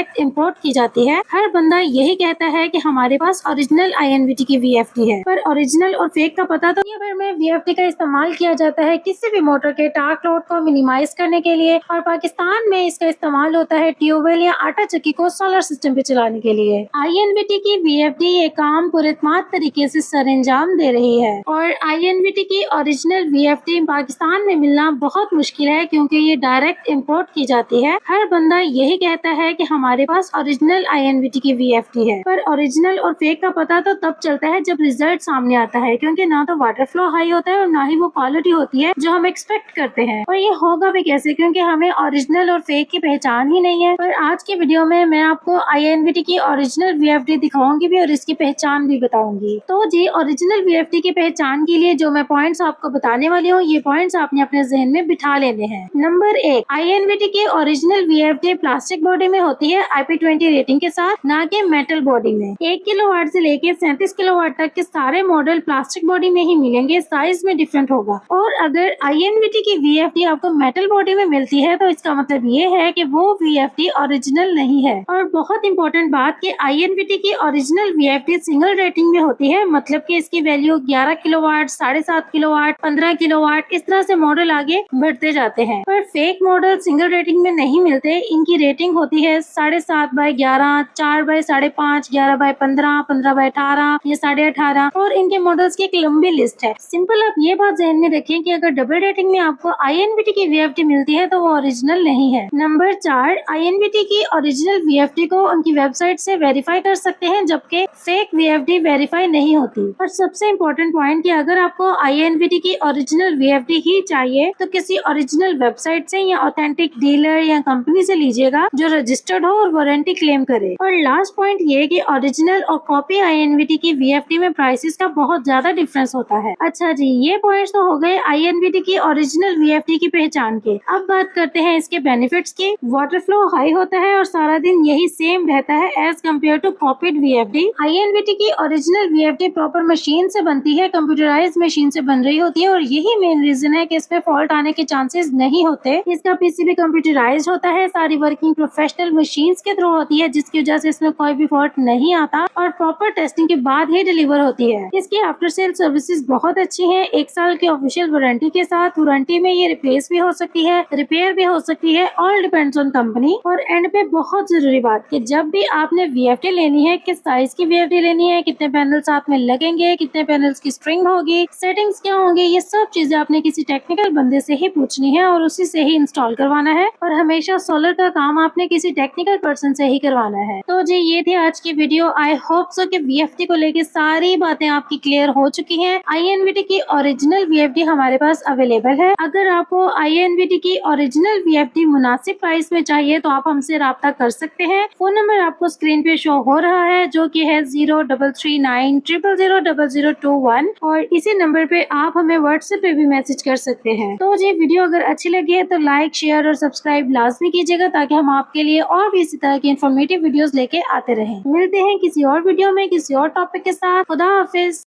Direct import की जाती है। हर बंदा यही कहता है कि हमारे पास ओरिजिनल INVT की VFD है, पर ओरिजिनल और फेक का पता तो। दुनिया भर में VFD का इस्तेमाल किया जाता है किसी भी मोटर के टार्क लोड को मिनिमाइज करने के लिए, और पाकिस्तान में इसका इस्तेमाल होता है ट्यूबवेल या आटा चक्की को सोलर सिस्टम पे चलाने के लिए। INVT की VFD ये काम पुरअतमाद तरीके से सरअंजाम दे रही है, और INVT की ओरिजिनल VFD पाकिस्तान में मिलना बहुत मुश्किल है क्योंकि ये डायरेक्ट इम्पोर्ट की जाती है। हर बंदा यही कहता है कि हमारे पास ओरिजिनल INVT की VFD है, पर ओरिजिनल और फेक का पता तो तब चलता है जब रिजल्ट सामने आता है, क्योंकि ना तो वाटर फ्लो हाई होता है और ना ही वो क्वालिटी होती है जो हम एक्सपेक्ट करते हैं। और ये होगा भी कैसे, क्योंकि हमें ओरिजिनल और फेक की पहचान ही नहीं है। पर आज की वीडियो में मैं आपको INVT की ओरिजिनल VFD दिखाऊंगी भी और इसकी पहचान भी बताऊंगी। तो जी, ओरिजिनल VFD की पहचान के लिए जो मैं पॉइंट्स आपको बताने वाली हूँ, ये पॉइंट्स आपने अपने जहन में बिठा लेने हैं। नंबर 1, INVT की ओरिजिनल VFD प्लास्टिक बॉडी में होती है IP20 रेटिंग के साथ, ना कि मेटल बॉडी में। 1 किलोवाट से लेके 37 किलोवाट तक के सारे मॉडल प्लास्टिक बॉडी में ही मिलेंगे, साइज में डिफरेंट होगा। और अगर INVT की VFD आपको मेटल बॉडी में मिलती है तो इसका मतलब ये है कि वो VFD ओरिजिनल नहीं है। और बहुत इंपॉर्टेंट बात कि INVT की ओरिजिनल VFD सिंगल रेटिंग में होती है, मतलब कि इसकी वैल्यू 11 किलोवाट, 7.5 किलोवाट, 15 किलोवाट, इस तरह से मॉडल आगे बढ़ते जाते हैं। पर फेक मॉडल सिंगल रेटिंग में नहीं मिलते। इनकी रेटिंग होती है 7.5 बाय 11, 4 बाय 5.5, 11 बाय 15, 15 बाय 18 या 18.5, और इनके मॉडल्स की एक लंबी लिस्ट है। सिंपल आप ये बात ध्यान में रखें कि अगर डबल रेटिंग में आपको INVT की VFD मिलती है तो वो ओरिजिनल नहीं है। नंबर 4, INVT की ओरिजिनल VFD को उनकी वेबसाइट से वेरीफाई कर सकते हैं, जबकि फेक VFD वेरीफाई नहीं होती। और सबसे इम्पोर्टेंट पॉइंट कि अगर आपको INVT की ओरिजिनल VFD ही चाहिए तो किसी ओरिजिनल वेबसाइट से या ऑथेंटिक डीलर या कंपनी से लीजिएगा जो रजिस्टर्ड हो और वारंटी क्लेम करे। और लास्ट पॉइंट ये कि ओरिजिनल और कॉपी INVT की VFD में प्राइसेस का बहुत ज्यादा डिफरेंस होता है। अच्छा जी, ये पॉइंट्स तो हो गए INVT की ओरिजिनल VFD की पहचान के। अब बात करते हैं इसके बेनिफिट्स की। वाटर फ्लो हाई होता है और सारा दिन यही सेम रहता है as compared to copied VFD। INVT की ओरिजिनल VFD प्रॉपर मशीन से बनती है, कंप्यूटराइज्ड मशीन से बन रही होती है, और यही मेन रीजन है कि इसमें फॉल्ट आने के चांसेस नहीं होते। इसका PCB कंप्यूटराइज्ड होता है, सारी वर्किंग प्रोफेशनल मशीन्स के थ्रू होती है, जिसकी वजह से इसमें कोई भी फॉल्ट नहीं आता और प्रॉपर टेस्टिंग के बाद ही डिलीवर होती है। इसकी आफ्टर सेल सर्विसेज बहुत अच्छी हैं, 1 साल की ऑफिशियल वारंटी के साथ। वारंटी में ये रिप्लेस भी हो सकती है, रिपेयर भी हो सकती है, ऑल डिपेंड्स ऑन कंपनी। और एंड पे बहुत जरूरी बात कि जब भी आपने VFD लेनी है, किस साइज की VFD लेनी है, कितने पैनल साथ में लगेंगे, कितने पैनल्स की स्ट्रिंग होगी, सेटिंग्स क्या होंगी, ये सब चीजें आपने किसी टेक्निकल बंदे से ही पूछनी है और उसी से ही इंस्टॉल करवाना है। और हमेशा सोलर का काम आपने किसी टेक्निकल पर्सन से ही करवाना है। तो जी, ये थी आज की वीडियो। आई होप सो कि VFD को लेके सारी बातें आपकी क्लियर हो चुकी हैं। INVT की ओरिजिनल VFD हमारे पास अवेलेबल है। अगर आपको INVT की ओरिजिनल VFD मुनासिब प्राइस में चाहिए तो आप हमसे राब्ता कर सकते हैं। फोन नंबर आपको स्क्रीन पे शो हो रहा है, जो कि है 0339000021, और इसी नंबर पे आप हमें व्हाट्सएप पे भी मैसेज कर सकते हैं। तो जी, वीडियो अगर अच्छी लगी है तो लाइक, शेयर और सब्सक्राइब लाजमी कीजिएगा, ताकि हम आपके लिए और भी इसी तरह की इन्फॉर्मेटिव वीडियोस लेके आते रहें। मिलते हैं किसी और वीडियो में किसी और टॉपिक के साथ। खुदा हाफिज।